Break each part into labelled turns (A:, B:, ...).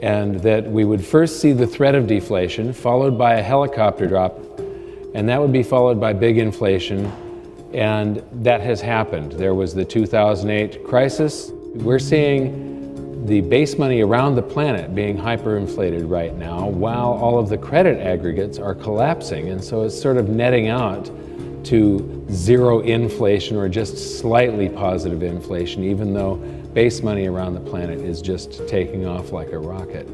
A: and that we would first see the threat of deflation, followed by a helicopter drop, and that would be followed by big inflation, and that has happened. There was the 2008 crisis. We're seeing the base money around the planet being hyperinflated right now, while all of the credit aggregates are collapsing, and so it's sort of netting out to zero inflation or just slightly positive inflation, even though base money around the planet is just taking off like a rocket.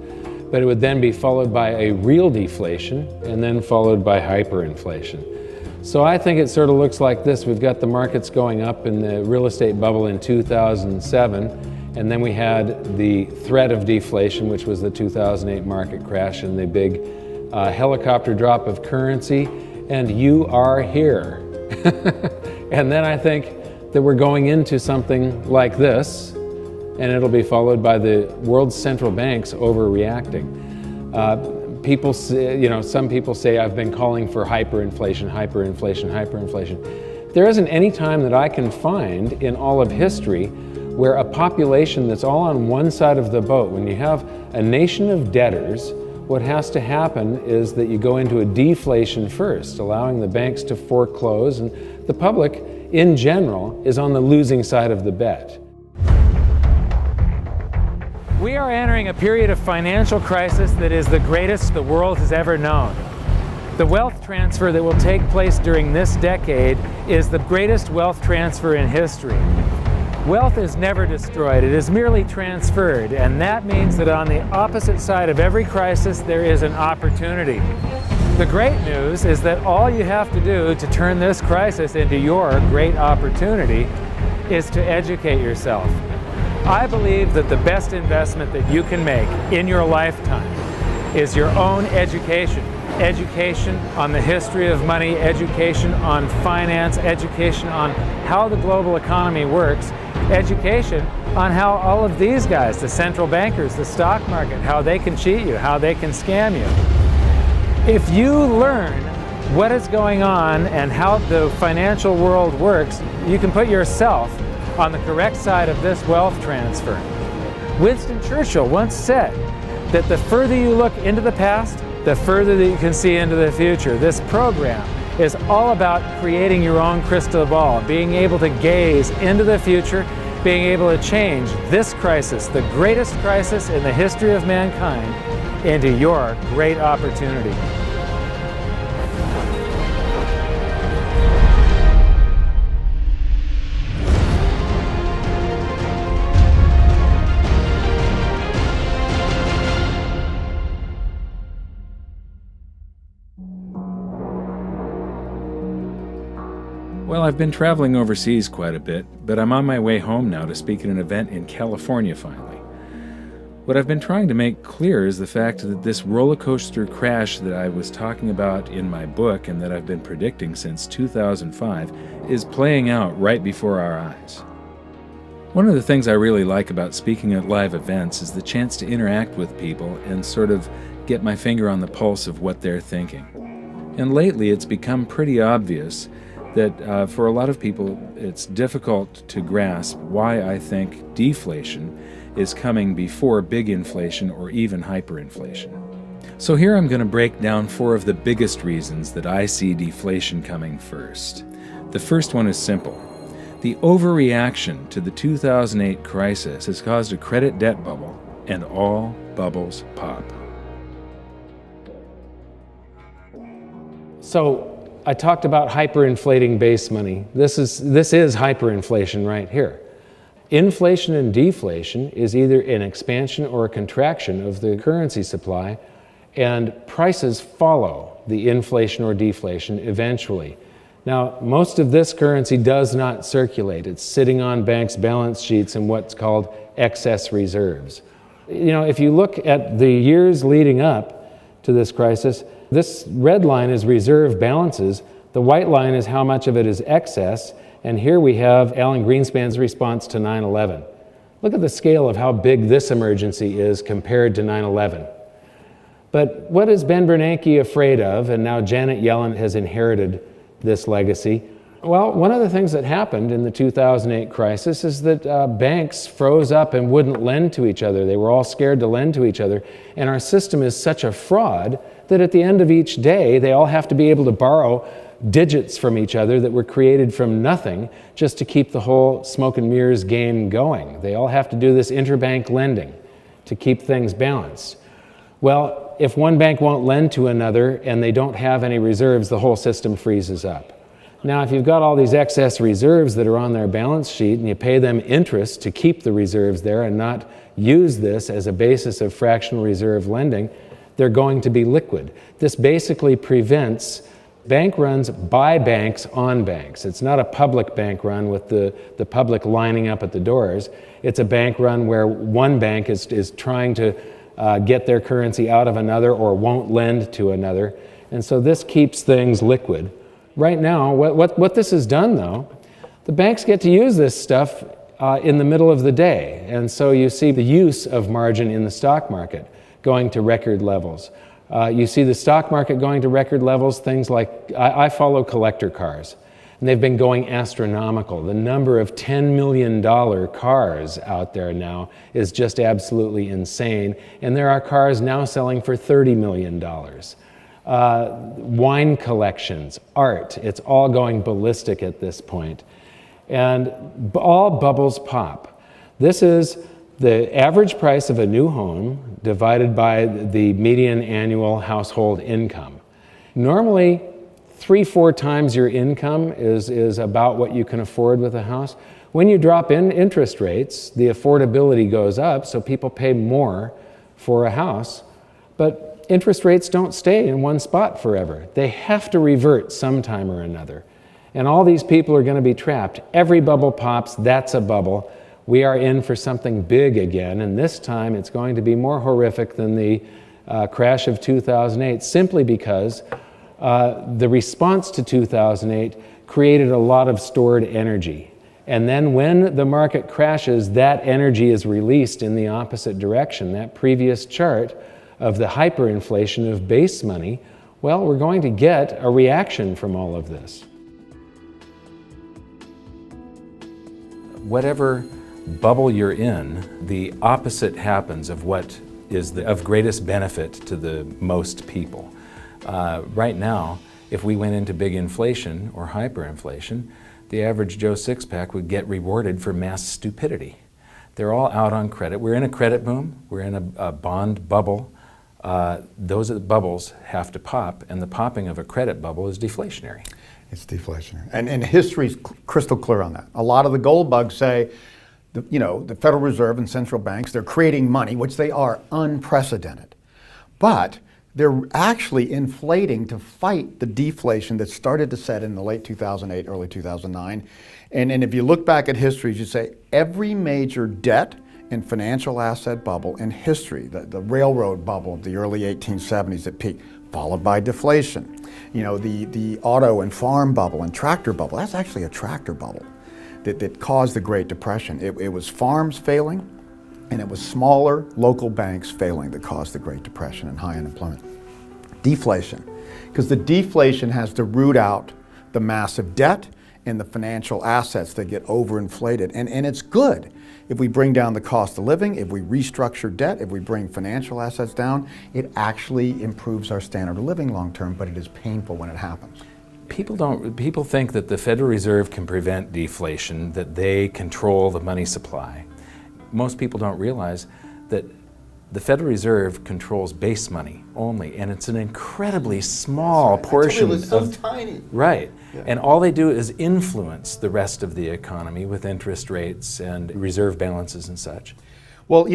A: But it would then be followed by a real deflation and then followed by hyperinflation. So I think it sort of looks like this. We've got the markets going up in the real estate bubble in 2007, and then we had the threat of deflation, which was the 2008 market crash and the big helicopter drop of currency, and you are here. And then I think that we're going into something like this, and it'll be followed by the world's central banks overreacting. People say, some people say I've been calling for hyperinflation, hyperinflation, hyperinflation. There isn't any time that I can find in all of history where a population that's all on one side of the boat, when you have a nation of debtors, what has to happen is that you go into a deflation first, allowing the banks to foreclose, and the public in general is on the losing side of the bet.
B: We are entering a period of financial crisis that is the greatest the world has ever known. The wealth transfer that will take place during this decade is the greatest wealth transfer in history. Wealth is never destroyed, it is merely transferred, and that means that on the opposite side of every crisis there is an opportunity. The great news is that all you have to do to turn this crisis into your great opportunity is to educate yourself. I believe that the best investment that you can make in your lifetime is your own education. Education on the history of money, education on finance, education on how the global economy works, education on how all of these guys, the central bankers, the stock market, how they can cheat you, how they can scam you. If you learn what is going on and how the financial world works, you can put yourself on the correct side of this wealth transfer. Winston Churchill once said that the further you look into the past, the further that you can see into the future. This program is all about creating your own crystal ball, being able to gaze into the future, being able to change this crisis, the greatest crisis in the history of mankind, into your great opportunity.
C: Well, I've been traveling overseas quite a bit, but I'm on my way home now to speak at an event in California finally. What I've been trying to make clear is the fact that this roller coaster crash that I was talking about in my book and that I've been predicting since 2005 is playing out right before our eyes. One of the things I really like about speaking at live events is the chance to interact with people and sort of get my finger on the pulse of what they're thinking. And lately it's become pretty obvious that for a lot of people it's difficult to grasp why I think deflation is coming before big inflation or even hyperinflation. So here I'm going to break down 4 of the biggest reasons that I see deflation coming first. The first one is simple. The overreaction to the 2008 crisis has caused a credit debt bubble, and all bubbles pop.
A: So I talked about hyperinflating base money. This is hyperinflation right here. Inflation and deflation is either an expansion or a contraction of the currency supply, and prices follow the inflation or deflation eventually. Now, most of this currency does not circulate. It's sitting on banks' balance sheets in what's called excess reserves. If you look at the years leading up to this crisis, this red line is reserve balances. The white line is how much of it is excess. And here we have Alan Greenspan's response to 9/11. Look at the scale of how big this emergency is compared to 9/11. But what is Ben Bernanke afraid of? And now Janet Yellen has inherited this legacy. Well, one of the things that happened in the 2008 crisis is that banks froze up and wouldn't lend to each other. They were all scared to lend to each other. And our system is such a fraud that at the end of each day, they all have to be able to borrow digits from each other that were created from nothing just to keep the whole smoke and mirrors game going. They all have to do this interbank lending to keep things balanced. Well, if one bank won't lend to another and they don't have any reserves, the whole system freezes up. Now, if you've got all these excess reserves that are on their balance sheet and you pay them interest to keep the reserves there and not use this as a basis of fractional reserve lending, they're going to be liquid. This basically prevents bank runs by banks on banks. It's not a public bank run with the public lining up at the doors. It's a bank run where one bank is trying to get their currency out of another or won't lend to another. And so this keeps things liquid. Right now, what this has done, though, the banks get to use this stuff in the middle of the day. And so you see the use of margin in the stock market going to record levels. You see the stock market going to record levels, things like, I follow collector cars, and they've been going astronomical. The number of $10 million cars out there now is just absolutely insane. And there are cars now selling for $30 million. Wine collections, art, it's all going ballistic at this point. And all bubbles pop. This is the average price of a new home divided by the median annual household income. Normally, 3-4 times your income is about what you can afford with a house. When you drop in interest rates, the affordability goes up, so people pay more for a house. But interest rates don't stay in one spot forever. They have to revert sometime or another. And all these people are going to be trapped. Every bubble pops, that's a bubble. We are in for something big again, and this time it's going to be more horrific than the crash of 2008, simply because the response to 2008 created a lot of stored energy. And then when the market crashes, that energy is released in the opposite direction. That previous chart of the hyperinflation of base money, well, we're going to get a reaction from all of this. Whatever bubble you're in, the opposite happens of what is of greatest benefit to the most people. Right now, if we went into big inflation or hyperinflation, the average Joe six-pack would get rewarded for mass stupidity. They're all out on credit. We're in a credit boom. We're in a bond bubble. Those bubbles have to pop, and the popping of a credit bubble is deflationary.
D: It's deflationary. And history's crystal clear on that. A lot of the gold bugs say, the Federal Reserve and central banks, they're creating money, which they are unprecedented. But they're actually inflating to fight the deflation that started to set in the late 2008, early 2009. And if you look back at history, you say every major debt and financial asset bubble in history, the railroad bubble of the early 1870s at peak, followed by deflation. The auto and farm bubble and tractor bubble, that's actually a tractor bubble that caused the Great Depression. It was farms failing, and it was smaller local banks failing that caused the Great Depression and high unemployment. Deflation, because the deflation has to root out the massive debt and the financial assets that get overinflated. And it's good if we bring down the cost of living, if we restructure debt, if we bring financial assets down, it actually improves our standard of living long term, but it is painful when it happens.
A: People think that the Federal Reserve can prevent deflation, that they control the money supply. Most people don't realize that the Federal Reserve controls base money only, and it's an incredibly small portion
D: It's so tiny.
A: Right.
D: Yeah.
A: And all they do is influence the rest of the economy with interest rates and reserve balances and such.
D: Well,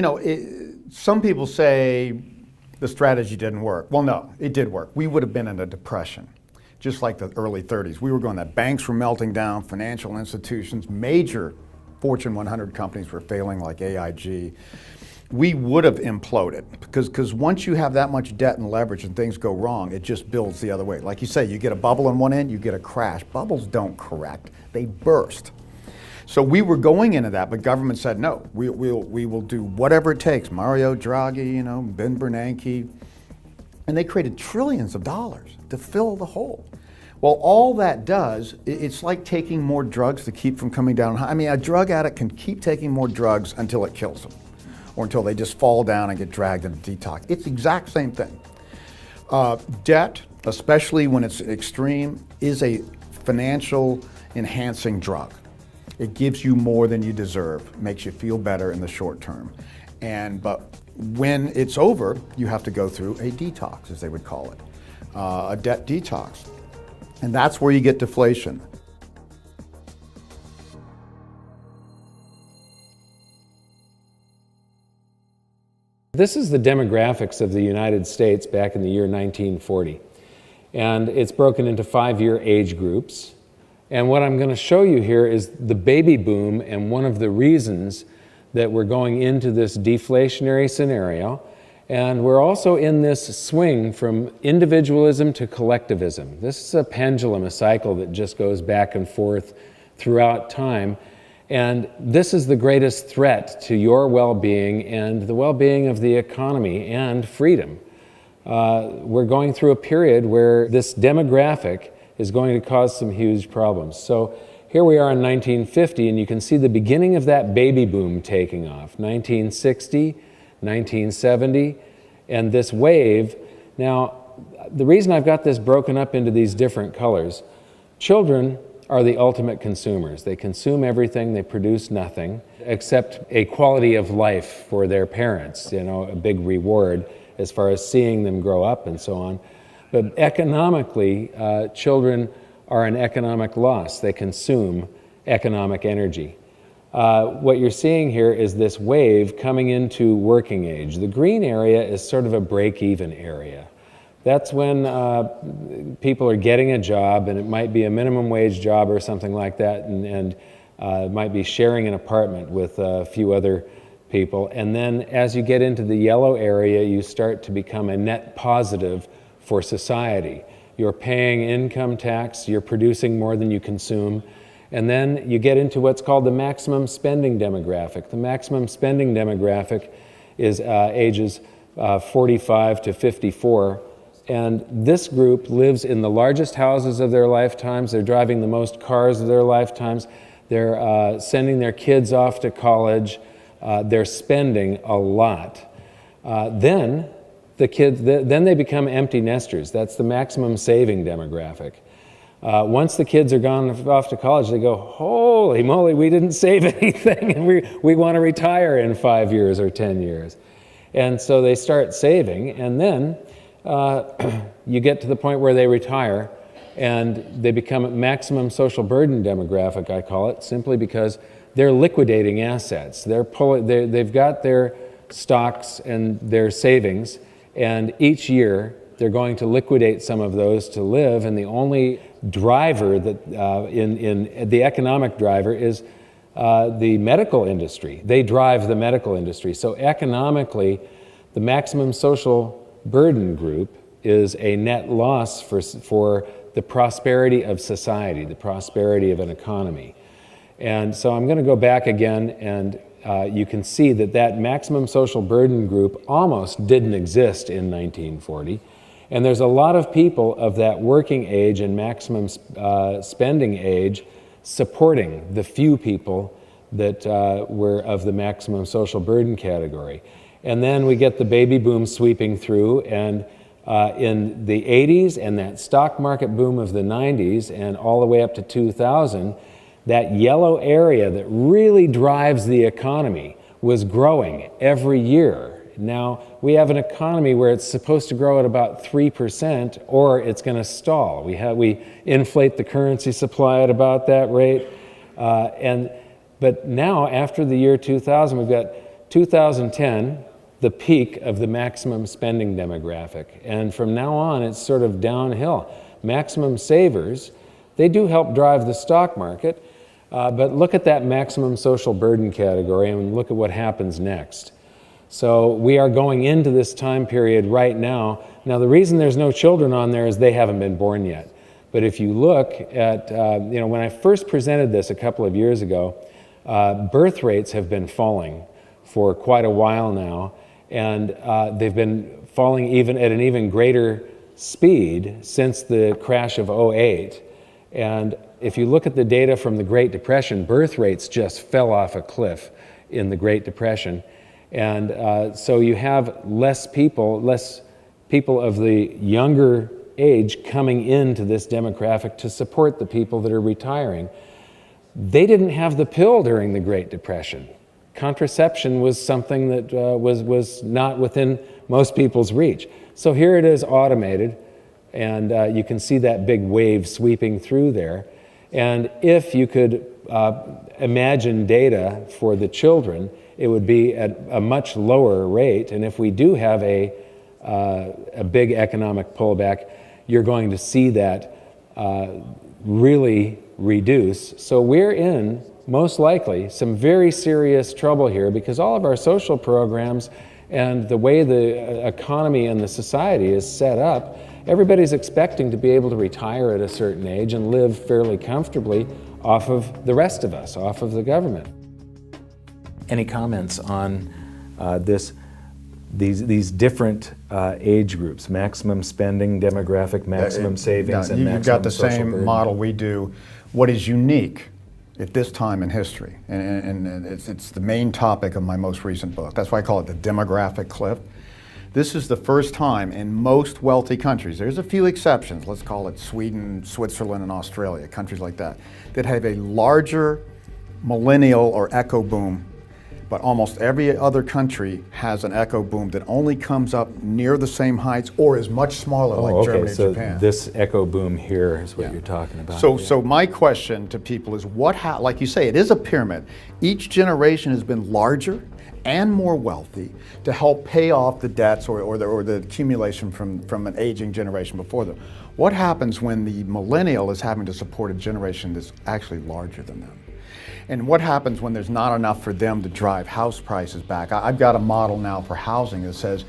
D: some people say the strategy didn't work. Well, no, it did work. We would have been in a depression, just like the early 30s. We were going that banks were melting down, financial institutions, major Fortune 100 companies were failing like AIG. We would have imploded because once you have that much debt and leverage and things go wrong, it just builds the other way. Like you say, you get a bubble on one end, you get a crash. Bubbles don't correct, they burst. So we were going into that, but government said, no, we will do whatever it takes. Mario Draghi, Ben Bernanke, and they created trillions of dollars to fill the hole. Well, all that does, it's like taking more drugs to keep from coming down. I mean, a drug addict can keep taking more drugs until it kills them, or until they just fall down and get dragged into detox. It's the exact same thing. Debt, especially when it's extreme, is a financial enhancing drug. It gives you more than you deserve, makes you feel better in the short term. But when it's over, you have to go through a detox, as they would call it, a debt detox. And that's where you get deflation.
A: This is the demographics of the United States back in the year 1940. And it's broken into 5-year age groups. And what I'm going to show you here is the baby boom, and one of the reasons that we're going into this deflationary scenario. And we're also in this swing from individualism to collectivism. This is a pendulum, a cycle that just goes back and forth throughout time. And this is the greatest threat to your well-being and the well-being of the economy and freedom. We're going through a period where this demographic is going to cause some huge problems. So here we are in 1950, and you can see the beginning of that baby boom taking off. 1960, 1970, and this wave. Now, the reason I've got this broken up into these different colors, children are the ultimate consumers. They consume everything, they produce nothing, except a quality of life for their parents, a big reward as far as seeing them grow up and so on. But economically, children are an economic loss. They consume economic energy. What you're seeing here is this wave coming into working age. The green area is sort of a break-even area. That's when people are getting a job, and it might be a minimum wage job or something like that, and might be sharing an apartment with a few other people. And then as you get into the yellow area, you start to become a net positive for society. You're paying income tax, you're producing more than you consume, and then you get into what's called the maximum spending demographic. The maximum spending demographic is ages 45 to 54. And this group lives in the largest houses of their lifetimes. They're driving the most cars of their lifetimes. They're sending their kids off to college. They're spending a lot. Then they become empty nesters. That's the maximum saving demographic. Once the kids are gone off to college, they go, holy moly, we didn't save anything, and we want to retire in 5 years or 10 years. And so they start saving, and then you get to the point where they retire, and they become a maximum social burden demographic, I call it, simply because they're liquidating assets. They've got their stocks and their savings, and each year they're going to liquidate some of those to live, and the only driver that in the economic driver is the medical industry. They drive the medical industry. So economically, the maximum social burden group is a net loss for the prosperity of society, the prosperity of an economy. And so I'm going to go back again, and you can see that maximum social burden group almost didn't exist in 1940. And there's a lot of people of that working age and maximum spending age supporting the few people that were of the maximum social burden category. And then we get the baby boom sweeping through, and in the 80s and that stock market boom of the 90s and all the way up to 2000, that yellow area that really drives the economy was growing every year. Now, we have an economy where it's supposed to grow at about 3%, or it's going to stall. We inflate the currency supply at about that rate. But now, after the year 2000, we've got 2010, the peak of the maximum spending demographic. And from now on, it's sort of downhill. Maximum savers, they do help drive the stock market, but look at that maximum social burden category and look at what happens next. So we are going into this time period right now. Now, the reason there's no children on there is they haven't been born yet. But if you look at, when I first presented this a couple of years ago, birth rates have been falling for quite a while now, and they've been falling even at an even greater speed since the crash of '08. And if you look at the data from the Great Depression, birth rates just fell off a cliff in the Great Depression. And so you have less people of the younger age coming into this demographic to support the people that are retiring. They didn't have the pill during the Great Depression. Contraception was something that was not within most people's reach. So here it is automated, and you can see that big wave sweeping through there. And if you could imagine data for the children, it would be at a much lower rate. And if we do have a big economic pullback, you're going to see that really reduce. So we're in, most likely, some very serious trouble here, because all of our social programs and the way the economy and the society is set up, everybody's expecting to be able to retire at a certain age and live fairly comfortably off of the rest of us, off of the government. Any comments on these different age groups, maximum spending, demographic, maximum savings, and maximum
D: you've got the
A: social
D: same
A: burden?
D: model we do. What is unique at this time in history, and it's the main topic of my most recent book. That's why I call it the demographic cliff. This is the first time in most wealthy countries, there's a few exceptions, let's call it Sweden, Switzerland, and Australia, countries like that, that have a larger millennial or echo boom. But almost every other country has an echo boom that only comes up near the same heights or is much smaller, like Germany and Japan.
A: This echo boom here is what you're talking about.
D: So my question to people is, like you say, it is a pyramid. Each generation has been larger and more wealthy to help pay off the debts or the accumulation from an aging generation before them. What happens when the millennial is having to support a generation that's actually larger than them? And what happens when there's not enough for them to drive house prices back? I've got a model now for housing that says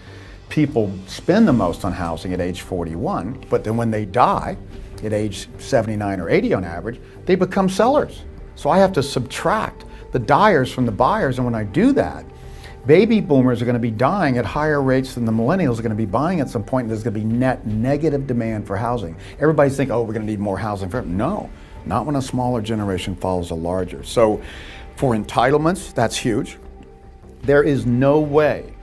D: people spend the most on housing at age 41, but then when they die at age 79 or 80 on average, they become sellers. So I have to subtract the dyers from the buyers, and when I do that, baby boomers are going to be dying at higher rates than the millennials are going to be buying at some point, and there's going to be net negative demand for housing. Everybody's thinking, oh, we're going to need more housing forever. No. Not when a smaller generation follows a larger. So for entitlements, that's huge. There is no way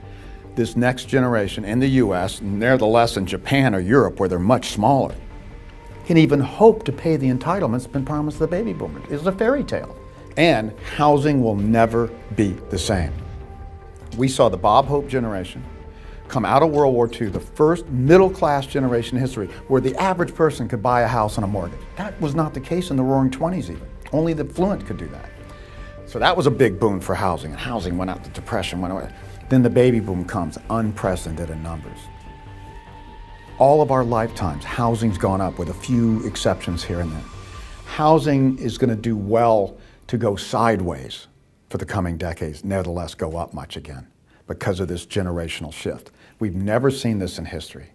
D: this next generation in the US, nevertheless in Japan or Europe where they're much smaller, can even hope to pay the entitlements been promised to the baby boomers. It's a fairy tale. And housing will never be the same. We saw the Bob Hope generation come out of World War II, the first middle-class generation in history where the average person could buy a house on a mortgage. That was not the case in the Roaring '20s even. Only the affluent could do that. So that was a big boon for housing, and housing went out, the depression went away. Then the baby boom comes, unprecedented in numbers. All of our lifetimes, housing's gone up with a few exceptions here and there. Housing is going to do well to go sideways for the coming decades, nevertheless go up much again because of this generational shift. We've never seen this in history.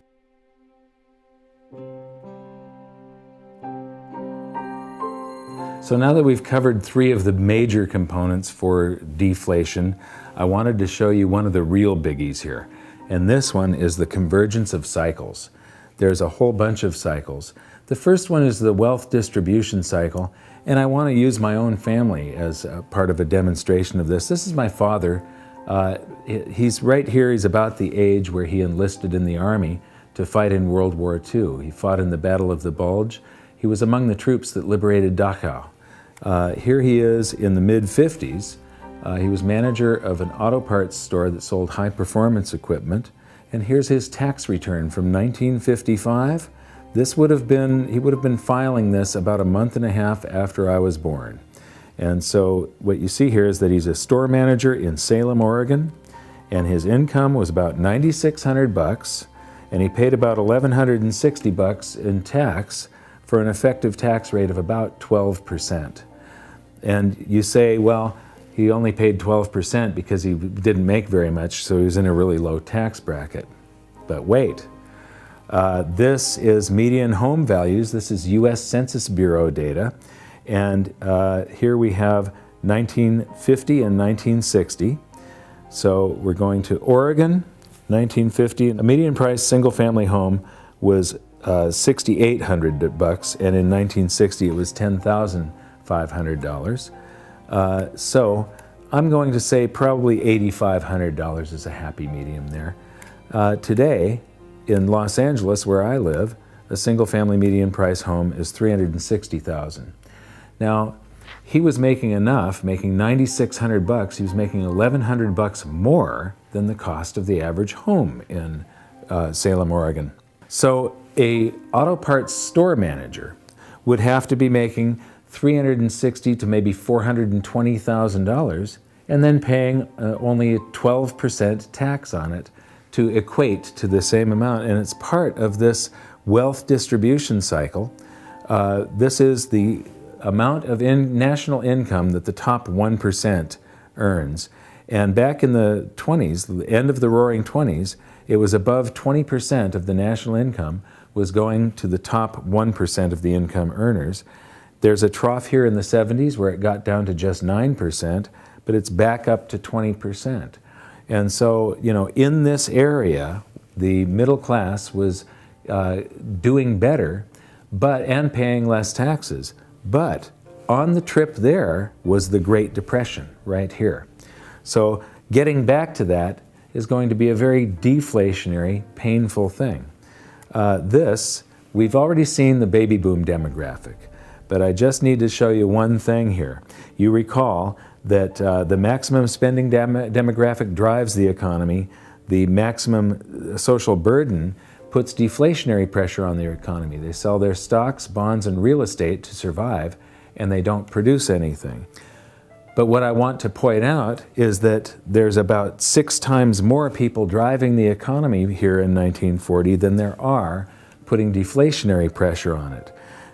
A: So now that we've covered three of the major components for deflation, I wanted to show you one of the real biggies here. And this one is the convergence of cycles. There's a whole bunch of cycles. The first one is the wealth distribution cycle, and I want to use my own family as a part of a demonstration of this. This is my father. He's right here. He's about the age where he enlisted in the Army to fight in World War II. He fought in the Battle of the Bulge. He was among the troops that liberated Dachau. Here he is in the mid-50s. He was manager of an auto parts store that sold high-performance equipment. And here's his tax return from 1955. He would have been filing this about a month and a half after I was born. And so what you see here is that he's a store manager in Salem, Oregon, and his income was about $9,600, and he paid about $1,160 in tax for an effective tax rate of about 12%. And you say, well, he only paid 12% because he didn't make very much, so he was in a really low tax bracket. But wait, this is median home values. This is US Census Bureau data. And here we have 1950 and 1960. So we're going to Oregon, 1950. A median price single family home
C: was $6,800, and in 1960 it was $10,500. So I'm going to say probably $8,500 is a happy medium there. Today, in Los Angeles, where I live, a single-family median price home is $360,000. Now, he was making enough, making $9,600. He was making $1,100 more than the cost of the average home in Salem, Oregon. So a auto parts store manager would have to be making $360,000 to maybe $420,000, and then paying only a 12% tax on it to equate to the same amount. And it's part of this wealth distribution cycle. This is the amount of national income that the top 1% earns. And back in the 20s, the end of the Roaring 20s, it was above 20% of the national income was going to the top 1% of the income earners. There's a trough here in the 70s where it got down to just 9%, but it's back up to 20%. And so, you know, in this area, the middle class was doing better, and paying less taxes. But on the trip there was the Great Depression right here. So getting back to that is going to be a very deflationary, painful thing. We've already seen the baby boom demographic, but I just need to show you one thing here. You recall that the maximum spending demographic drives the economy. The maximum social burden puts deflationary pressure on their economy. They sell their stocks, bonds, and real estate to survive, and they don't produce anything. But what I want to point out is that there's about 6 times more people driving the economy here in 1940 than there are putting deflationary pressure on it.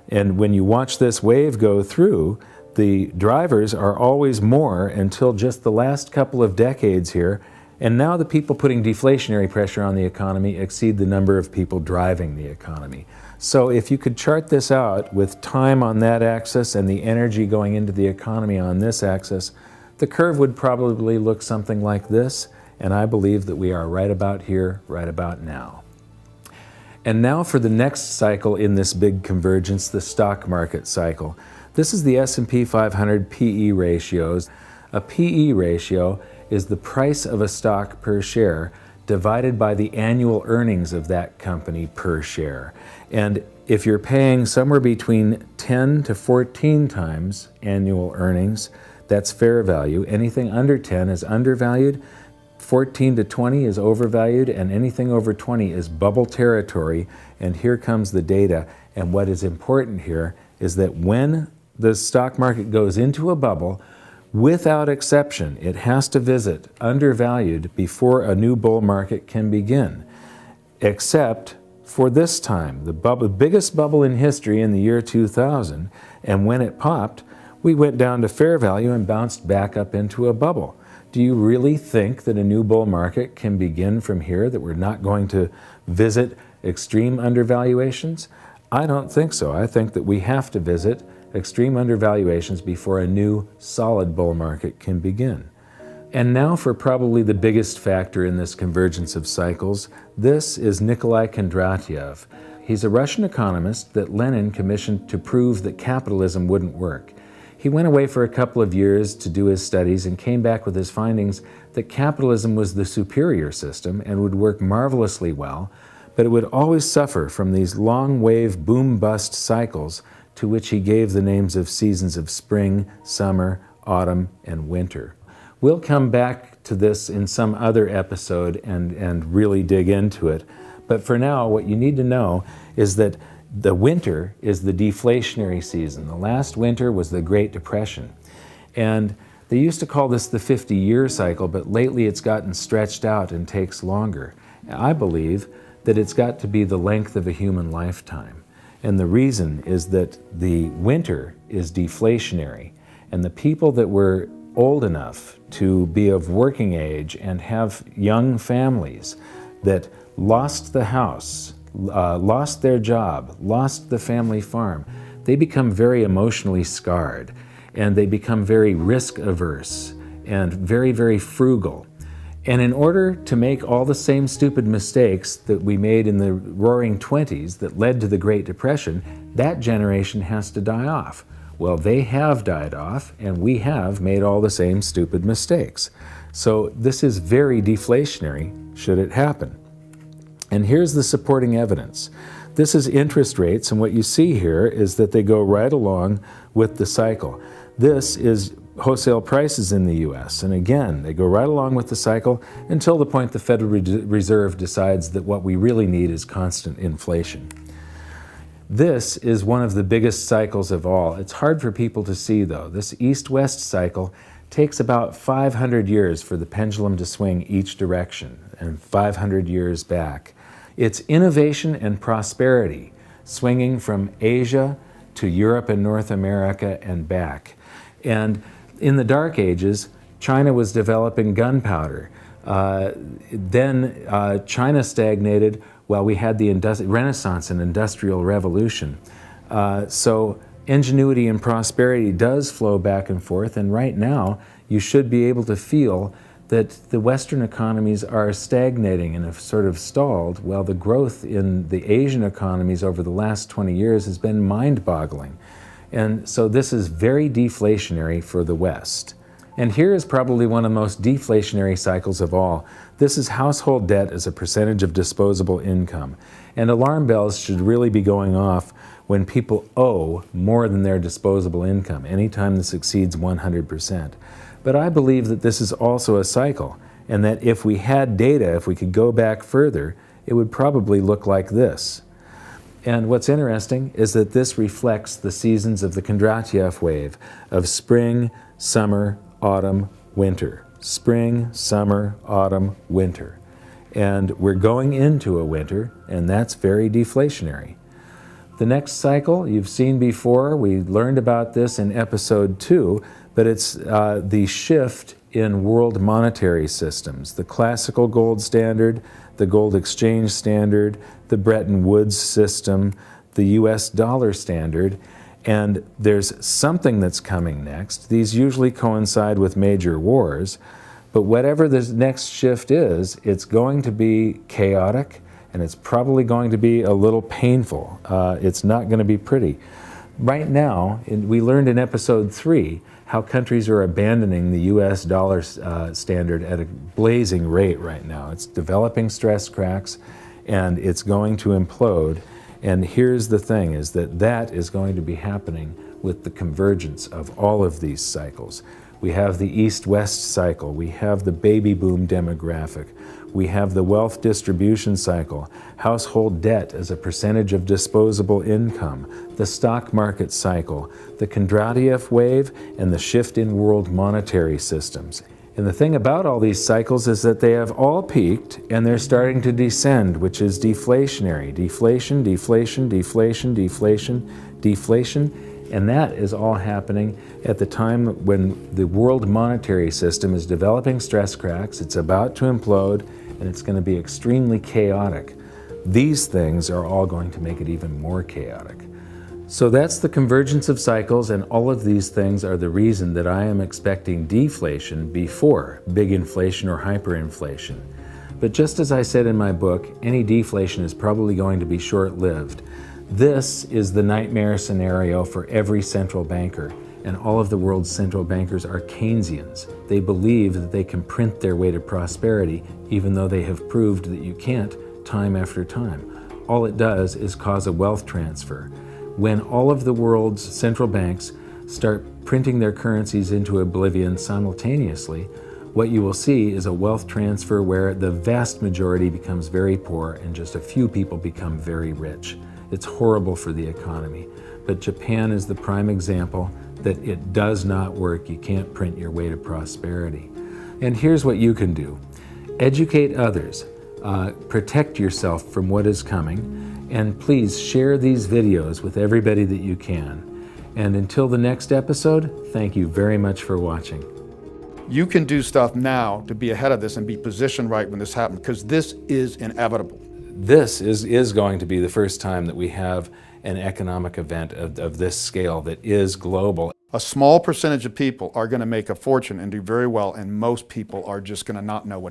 C: And when you watch this wave go through, the drivers are always more until just the last couple of decades here. And now the people putting deflationary pressure on the economy exceed the number of people driving the economy. So if you could chart this out with time on that axis and the energy going into the economy on this axis, the curve would probably look something like this. And I believe that we are right about here, right about now. And now for the next cycle in this big convergence, the stock market cycle. This is the S&P 500 PE ratios. A PE ratio is the price of a stock per share divided by the annual earnings of that company per share. And if you're paying somewhere between 10 to 14 times annual earnings, that's fair value. Anything under 10 is undervalued, 14 to 20 is overvalued, and anything over 20 is bubble territory. And here comes the data. And what is important here is that when the stock market goes into a bubble, without exception, it has to visit undervalued before a new bull market can begin. Except for this time, the biggest bubble in history in the year 2000, and when it popped, we went down to fair value and bounced back up into a bubble. Do you really think that a new bull market can begin from here, that we're not going to visit extreme undervaluations? I don't think so. I think that we have to visit extreme undervaluations before a new solid bull market can begin. And now for probably the biggest factor in this convergence of cycles. This is Nikolai Kondratyev. He's a Russian economist that Lenin commissioned to prove that capitalism wouldn't work. He went away for a couple of years to do his studies and came back with his findings that capitalism was the superior system and would work marvelously well, but it would always suffer from these long wave boom-bust cycles to which he gave the names of seasons of spring, summer, autumn, and winter. We'll come back to this in some other episode and really dig into it. But for now, what you need to know is that the winter is the deflationary season. The last winter was the Great Depression. And they used to call this the 50-year cycle, but lately it's gotten stretched out and takes longer. I believe that it's got to be the length of a human lifetime. And the reason is that the winter is deflationary, and the people that were old enough to be of working age and have young families that lost the house, lost their job, lost the family farm, they become very emotionally scarred, and they become very risk averse and very, very frugal.
A: And in order to make all the same stupid mistakes that we made in the roaring 20s that led to the Great Depression, that generation has to die off. Well, they have died off, and we have made all the same stupid mistakes. So this is very deflationary, should it happen. And here's the supporting evidence. This is interest rates, and what you see here is that they go right along with the cycle. This is wholesale prices in the US, and again, they go right along with the cycle until the point the Federal Reserve decides that what we really need is constant inflation. This is one of the biggest cycles of all. It's hard for people to see, though. This east-west cycle takes about 500 years for the pendulum to swing each direction, and 500 years back. It's innovation and prosperity, swinging from Asia to Europe and North America and back. And in the Dark Ages, China was developing gunpowder. Then China stagnated while we had the Renaissance and Industrial Revolution. So ingenuity and prosperity does flow back and forth, and right now you should be able to feel that the Western economies are stagnating and have sort of stalled, while the growth in the Asian economies over the last 20 years has been mind-boggling. And so this is very deflationary for the West. And here is probably one of the most deflationary cycles of all. This is household debt as a percentage of disposable income. And alarm bells should really be going off when people owe more than their disposable income, anytime this exceeds 100%. But I believe that this is also a cycle, and that if we had data, if we could go back further, it would probably look like this. And what's interesting is that this reflects the seasons of the Kondratiev wave of spring, summer, autumn, winter. Spring, summer, autumn, winter. And we're going into a winter, and that's very deflationary. The next cycle you've seen before, we learned about this in episode 2, but it's the shift in world monetary systems. The classical gold standard, the gold exchange standard, the Bretton Woods system, the US dollar standard, and there's something that's coming next. These usually coincide with major wars, but whatever the next shift is, it's going to be chaotic, and it's probably going to be a little painful. It's not going to be pretty. Right now, we learned in episode 3 how countries are abandoning the US dollar standard at a blazing rate right now. It's developing stress cracks, and it's going to implode. And here's the thing, is that that is going to be happening with the convergence of all of these cycles. We have the East-West cycle, we have the baby boom demographic, we have the wealth distribution cycle, household debt as a percentage of disposable income, the stock market cycle, the Kondratiev wave, and the shift in world monetary systems. And the thing about all these cycles is that they have all peaked and they're starting to descend, which is deflationary. Deflation, deflation, deflation, deflation, deflation. And that is all happening at the time when the world monetary system is developing stress cracks, it's about to implode, and it's going to be extremely chaotic. These things are all going to make it even more chaotic. So that's the convergence of cycles, and all of these things are the reason that I am expecting deflation before big inflation or hyperinflation. But just as I said in my book, any deflation is probably going to be short-lived. This is the nightmare scenario for every central banker, and all of the world's central bankers are Keynesians. They believe that they can print their way to prosperity, even though they have proved that you can't time after time. All it does is cause a wealth transfer. When all of the world's central banks start printing their currencies into oblivion simultaneously, what you will see is a wealth transfer where the vast majority becomes very poor and just a few people become very rich. It's horrible for the economy, but Japan is the prime example that it does not work. You can't print your way to prosperity. And here's what you can do. Educate others, protect yourself from what is coming, and please share these videos with everybody that you can. And until the next episode, thank you very much for watching.
D: You can do stuff now to be ahead of this and be positioned right when this happens, because this is inevitable.
A: This is going to be the first time that we have an economic event of this scale that is global.
D: A small percentage of people are going to make a fortune and do very well, and most people are just going to not know what